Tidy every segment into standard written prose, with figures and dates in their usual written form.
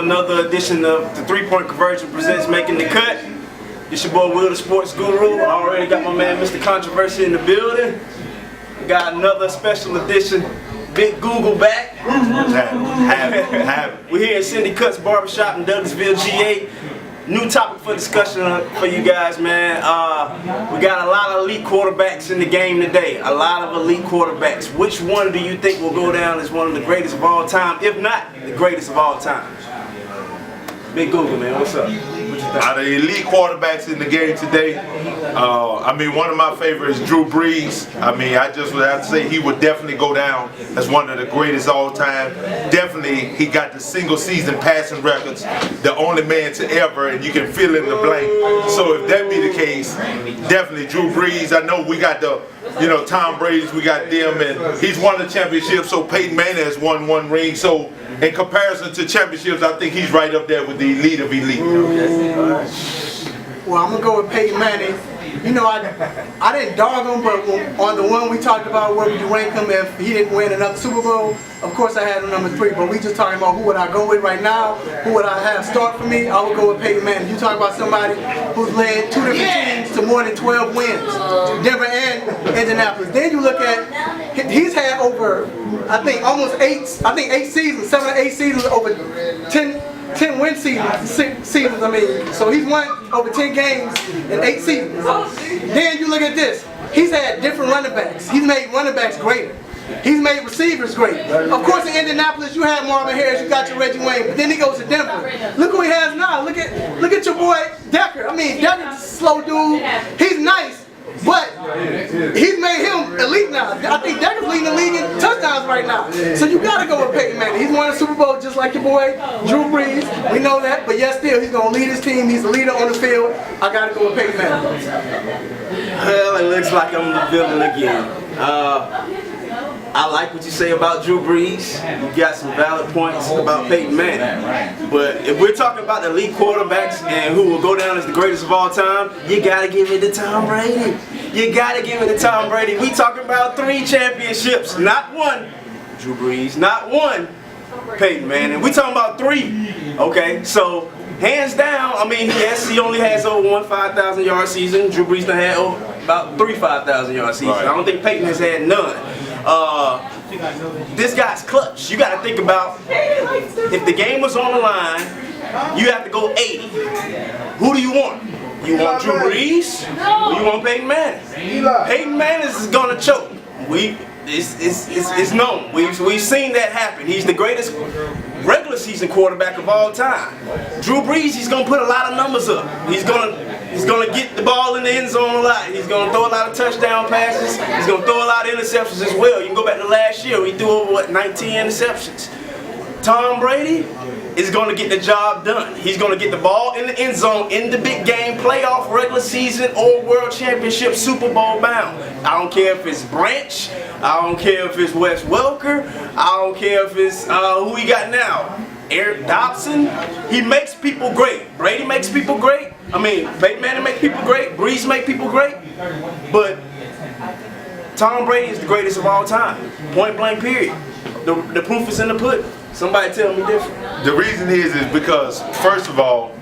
another edition of the 3-Point Conversion presents Making the Cut. It's your boy Will, the sports guru. I already got my man Mr. Controversy in the building. We got another special edition, Big Google back. We're here at Cindy Cut's Barbershop in Douglasville, GA. New topic for discussion for you guys, man. We got a lot of elite quarterbacks in the game today. A lot of elite quarterbacks. Which one do you think will go down as one of the greatest of all time, if not the greatest of all time? Big Google, man. What's up? Out of the elite quarterbacks in the game today, one of my favorites is Drew Brees. I just would have to say he would definitely go down as one of the greatest all time. Definitely, he got the single season passing records, the only man to ever, and you can fill in the blank. So if that be the case, definitely Drew Brees. I know we got the, Tom Brady's, we got them, and he's won the championship, so Peyton Manning has won one ring. So in comparison to championships, I think he's right up there with the elite of elite. Well, I'm going to go with Peyton Manning. I didn't dog him, but on the one we talked about, where would you rank him if he didn't win another Super Bowl? Of course I had him number 3, but we just talking about who would I go with right now, who would I have start for me. I would go with Peyton Manning. You talk about somebody who's led 2 different teams to more than 12 wins, Denver and Indianapolis. Then you look at, he's had over, I think 8 seasons, 7 or 8 seasons, over 10 win seasons, so he's won over 10 games in 8 seasons. Then you look at this, he's had different running backs. He's made running backs greater. He's made receivers great. Of course in Indianapolis you have Marvin Harris, you got your Reggie Wayne, but then he goes to Denver. Look who he has now. Look at your boy Decker. Decker's a slow dude. He's nice. But he's made him elite now. I think Decker's leading the league in touchdowns right now. So you gotta go with Peyton Manning. He's won a Super Bowl just like your boy Drew Brees. We know that, but yet still he's gonna lead his team. He's a leader on the field. I gotta go with Peyton Manning. Well, it looks like I'm in the building again. I like what you say about Drew Brees. You got some valid points about Peyton Manning. But if we're talking about the elite quarterbacks and who will go down as the greatest of all time, you gotta give it to Tom Brady. You gotta give it to Tom Brady. We talking about 3 championships, not 1. Drew Brees, not 1. Peyton Manning. We talking about 3. Okay, so hands down, yes, he only has over 1 5,000 yard season. Drew Brees done had about 3 5,000 yard seasons. Right. I don't think Peyton has had none. This guy's clutch. You got to think about, if the game was on the line, you have to go 80. Who do you want? You want Drew Brees or you want Peyton Manning? Peyton Manning is going to choke. It's known. We've seen that happen. He's the greatest regular season quarterback of all time. Drew Brees, he's going to put a lot of numbers up. He's going to get the ball in the end zone a lot. He's going to throw a lot of touchdown passes. He's going to throw a lot of interceptions as well. You can go back to last year. We threw over, 19 interceptions. Tom Brady is going to get the job done. He's going to get the ball in the end zone in the big game, playoff, regular season, or world championship, Super Bowl bound. I don't care if it's Branch. I don't care if it's Wes Welker. I don't care if it's who we got now. Eric Dobson. He makes people great. Brady makes people great. Peyton Manning makes people great. Brees make people great. But Tom Brady is the greatest of all time. Point blank period. The proof is in the pudding. Somebody tell me different. The reason is because, first of all,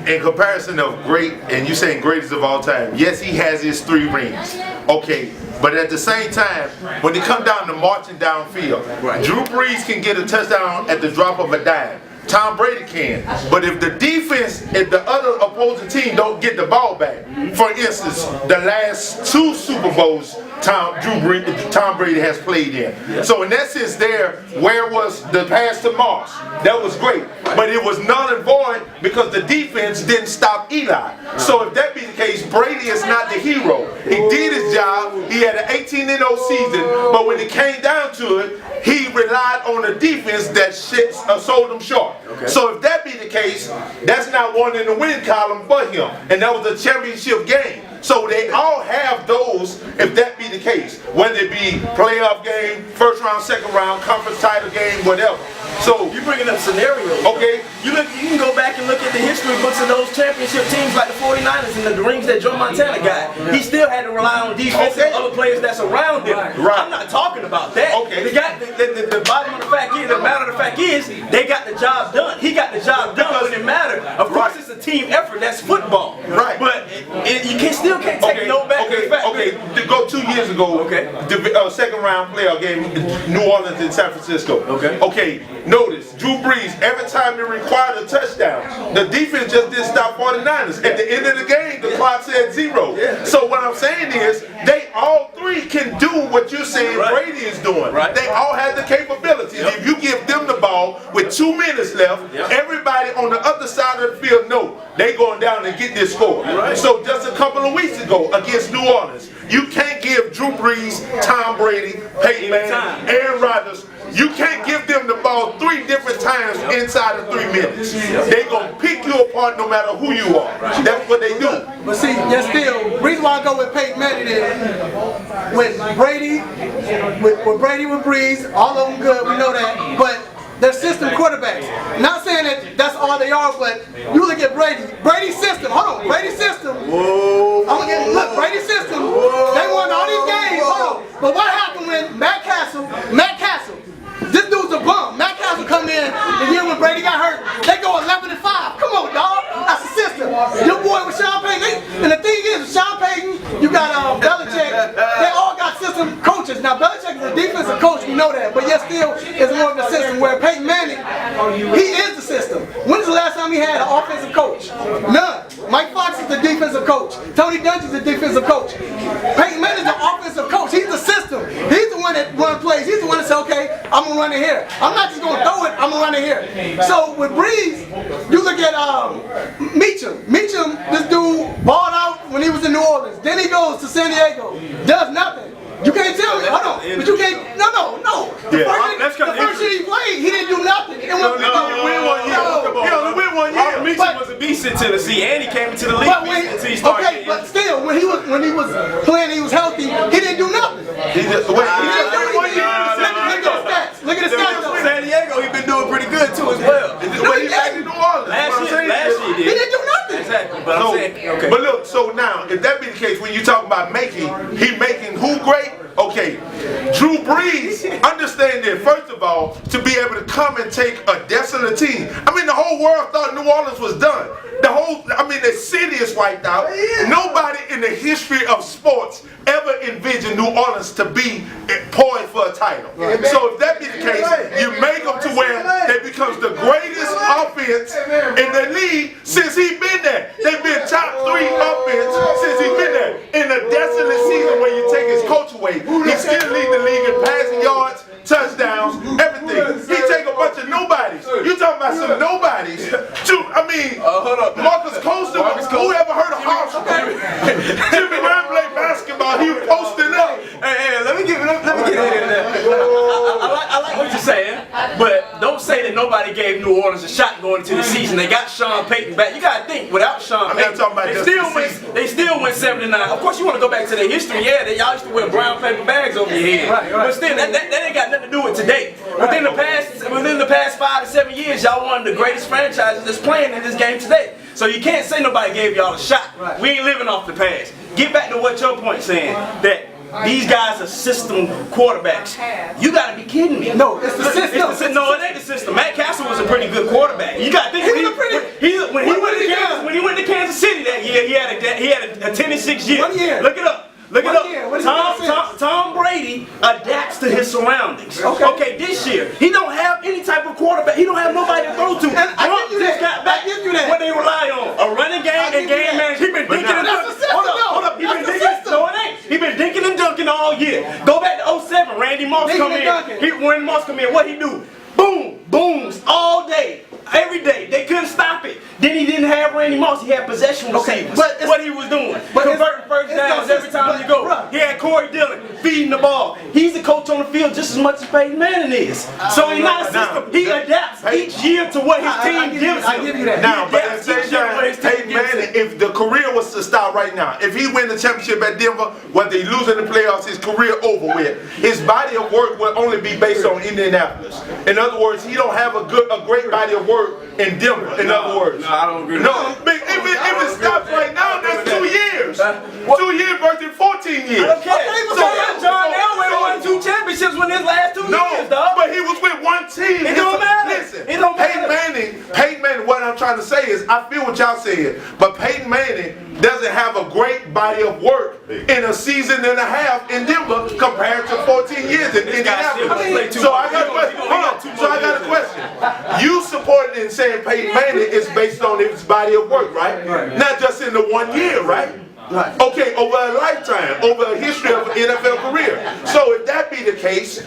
in comparison of great, and you saying greatest of all time, yes, he has his 3 rings. Okay, but at the same time, when they come down to marching downfield, right, Drew Brees can get a touchdown at the drop of a dime. Tom Brady can. But if the defense, if the other opposing team don't get the ball back, for instance, the last 2 Super Bowls Tom Brady has played in. So in that sense there, where was the pass to Moss? That was great. But it was null and void because the defense didn't stop Eli. So if that be the case, Brady is not the hero. He did his job. He had an 18-0 season. But when it came down to it, he relied on a defense that sold him short. Okay. So if that be the case, that's not one in the win column for him. And that was a championship game. So they all have those, if that be the case, whether it be playoff game, first round, second round, conference title game, whatever. So you're bringing up scenarios. Okay. You can go back and and look at the history books of those championship teams like the 49ers and the rings that Joe Montana got, he still had to rely on defense and other players that's around him. Right. I'm not talking about that. Okay. The bottom of the fact is, the matter of the fact is, they got the job done. He got the job done when it mattered. Of course, it's a team effort. That's football. Right. But you still can't take no back to the fact. Okay. To go 2 years ago, the second round playoff game, New Orleans and San Francisco. Okay. Notice, Drew Brees, every time it required a touchdown, the defense just didn't stop 49ers. At the end of the game, the clock said 0. So what I'm saying is, they all three can do what you're saying Brady is doing. They all have the capabilities. If you give them the ball with 2 minutes left, everybody on the other side of the field know they going down and get this score. So just a couple of weeks ago against New Orleans, you can't give Drew Brees, Tom Brady, Peyton Manning, Aaron Rodgers, you can't give them the ball 3 different times inside of 3 minutes. They gonna pick you apart no matter who you are. That's what they do. But see, yet still, reason why I go with Peyton Manning is with Brady, with Brees, all of them good, we know that. But they're system quarterbacks. Not saying that that's all they are, but you look at Brady's system. Hold on, Brady's system. Look, Brady's system. They won all these games. Hold on. But what happened when Matt Castle, this dude's a bum. Matt Castle come in the year when Brady got hurt. They go 11-5. Come on, dog. That's a system. Your boy with Sean Payton. And the thing is, with Sean Payton, you got Belichick. They all got system coaches. Now, Belichick is a defensive coach. We know that. But yet still, it's more of a system where Peyton Manning, he is the system. When's the last time he had an offensive coach? None. Mike Fox is the defensive coach. Tony Dungy's the defensive coach. Peyton Manning's the offensive coach. He's the system. He's the one that runs plays. He's the one that says, okay, I'm going to run it here. I'm not just going to throw it, I'm going to run it here. So with Brees, you look at Meacham. Meacham, this dude balled out when he was in New Orleans. Then he goes to San Diego, does nothing. You can't tell me, hold on, but you can't, no. The first year he played, he didn't do nothing. He only win 1 year. Meacham was a beast in Tennessee, and he came into the league until he started. Okay, but still, when he was playing, he was healthy, he didn't do nothing. He didn't do anything. Look at the stats. San Diego, he's been doing pretty good too as well. Last year he did. He didn't do nothing. Exactly. But I'm saying, okay. But look, so now, if that be the case, when you talk about making who great? Okay, Drew Brees, understand that, first of all, to be able to come and take a desolate team. I mean, the whole world thought New Orleans was done. The city is wiped out. Nobody in the history of sports ever envisioned New Orleans to be poised for a title. So if that be the case, you make them to where they becomes the greatest offense in the league since he's been there. They've been top 3 offense since he's been there. In a desolate season where you take his coach away, he still leads the league in passing yards, touchdowns, everything. He take a bunch of nobodies. You talking about some nobodies? Hold up. Marcus Costa, who ever heard of House? Jimmy Graham played basketball. He was posting up. Hey, let me get in there. I like what you're saying, but don't say that nobody gave New Orleans a shot going into the season. They got Sean Payton back. You gotta think, without Sean Payton, they still went 7-9. Of course, you want to go back to their history. Yeah, y'all used to wear brown paper bags over your head, but still, that ain't got nothing to do with today. Within the past 5 to 7 years, y'all one of the greatest franchises that's playing in this game today. So you can't say nobody gave y'all a shot. We ain't living off the past. Get back to what your point's saying, that these guys are system quarterbacks. You gotta be kidding me. No, it's the system. No, it ain't the system. Matt Castle was a pretty good quarterback. You gotta think when he went to Kansas City that year, he had a 10-6 year. 1 year. Look it up. Tom Brady adapts to his surroundings. Okay, this year he don't have any type of quarterback. He don't have nobody to throw to. And I give you that. What they rely on, a running game and game management. He been dinking and dunking. Hold up. He been dinking. No, it ain't. He been dinking and dunking all year. Go back to 07. Randy Moss come in. Randy Moss come in. What he do? Boom, booms all day. Every day, they couldn't stop it. Then he didn't have Randy Moss, he had possession receivers. But what he was doing, converting first downs every time you go. He had Corey Dillon feeding the ball. He's the coach on the field just as much as Peyton Manning is. So he's not a system. He adapts each year to what his team gives him. I give you that. Now, but at the same time, Peyton Manning, if the career was was to start right now. If he win the championship at Denver, whether he lose in the playoffs, his career over with. His body of work will only be based on Indianapolis. In other words, he don't have a great body of work in Denver. In other words, no, I don't agree. No, if it stops right now, that's 2 years. 2 years versus 14 years. Okay, so John Elway won 2 championships when his last 2 years, dog. But he was with one team. It don't matter. Listen, It don't matter. Peyton Manning, what I'm trying to say is, I feel what y'all saying, but Peyton Manning doesn't have a great body of work in a season and a half in Denver compared to 14 years in Indianapolis. So I got a question. Hold on. So I got a question. You supported in saying Peyton Manning is based on his body of work, right? Not just in the 1 year, right? Right. Okay, over a lifetime, over a history of an NFL career. So if that be the case,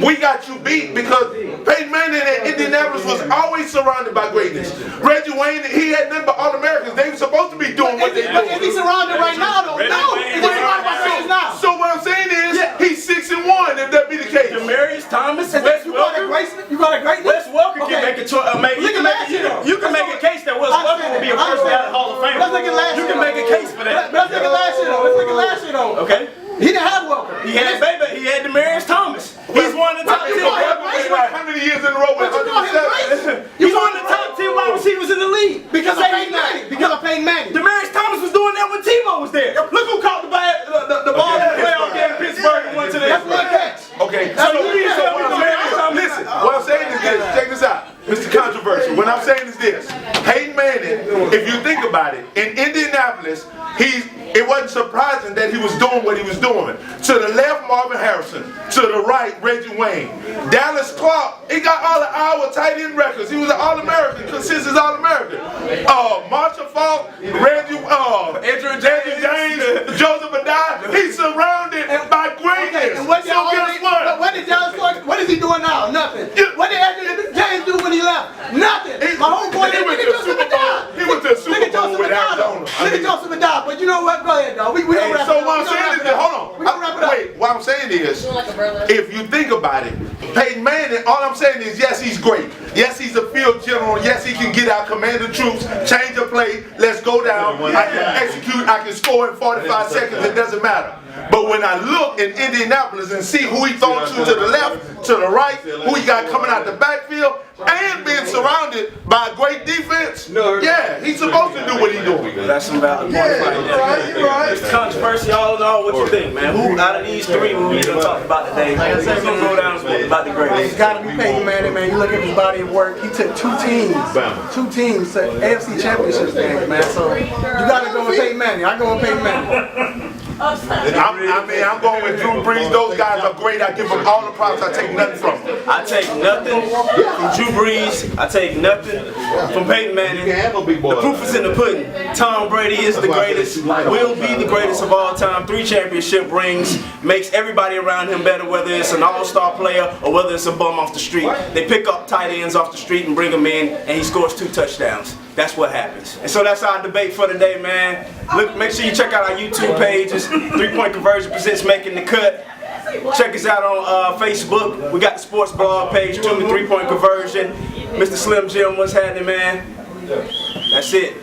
we got you beat because Peyton Manning in Indianapolis was always surrounded by greatness. Reggie Wayne, he had nothing but All-Americans. They were supposed to be doing what they do. But is he surrounded right now, though? No. Is he surrounded by greatness now? So what I'm saying is, he's 6-1 if that be the case. Demarius Thomas, You got a greatness? Wes Welker can make a choice. You can make a case that Wes Welker will be a first ballot Hall of Famer. Let's look at last year. You can make a case for that. Let's look at last year, though. Let's look at last year, though. Okay. He didn't have Welker. He had Demarius Thomas. He's one of the top 10. How many years in a row with But you call him great? He's one of the top 10 wide receivers in the league. Because of Peyton Manning. Because of Peyton Manning. Demarius Thomas was doing that when Tebow was there. Look who caught the ball in the playoff game in Pittsburgh and went to the That's one catch. Okay, So you need to tell me Demarius Thomas. listen, what I'm saying is this, check this out. Mr. Controversial, what I'm saying is this. Peyton Manning, if you think about it, in Indianapolis, it wasn't surprising that he was doing what he was doing. To the left, Marvin Harrison. To the right, Reggie Wayne. Dallas Clark, he got all of our tight end records. He was an All-American, consistent All-American. Marshall Falk, Andrew James, Joseph Adai. He's surrounded by greatness. And what So guess what? What did Dallas Clark, what is he doing now? Nothing. What did Andrew James do when he left? Nothing. My whole point is, look at Joseph Adai. He went to the Super Bowl with Arizona. Look at Joseph Adai. But you know what? Go ahead, dog. We gonna wrap it up. So what I'm saying is that, hold We gonna wrap it up. Wait, what I'm saying is, if you think about it, Peyton Manning, all I'm saying is, yes, he's great. Yes, he's a field general. Yes, he can get out, command the troops, change a play, let's go down. I can execute, I can score in 45 seconds, it doesn't matter. But when I look in Indianapolis and see who he throwing to the left, to the right, who he got coming out the backfield, and being surrounded by a great defense, yeah, he's supposed to do what he's doing. That's some valid points right there. It's controversy all in all. What you think, man? Who out of these three we gonna talk about today? Who's gonna go down and about the greatest? It's got to be Peyton Manning, man. You look at his body of work. He took two teams to AFC Championship games, man. So you got to go with Peyton Manning. I go with Peyton Manning. I'm going with Drew Brees. Those guys are great. I give them all the props. I take nothing from them. I take nothing from Drew Brees. I take nothing from Peyton Manning. The proof is in the pudding. Tom Brady is the greatest, will be the greatest of all time. 3 championship rings, makes everybody around him better, whether it's an all-star player or whether it's a bum off the street. They pick up tight ends off the street and bring them in, and he scores 2 touchdowns. That's what happens. And so that's our debate for today, man. Look, make sure you check out our YouTube pages. 3-Point Conversion presents Making the Cut. Check us out on Facebook. We got the sports blog page too, 3-Point Conversion. Mr. Slim Jim, what's happening, man? That's it.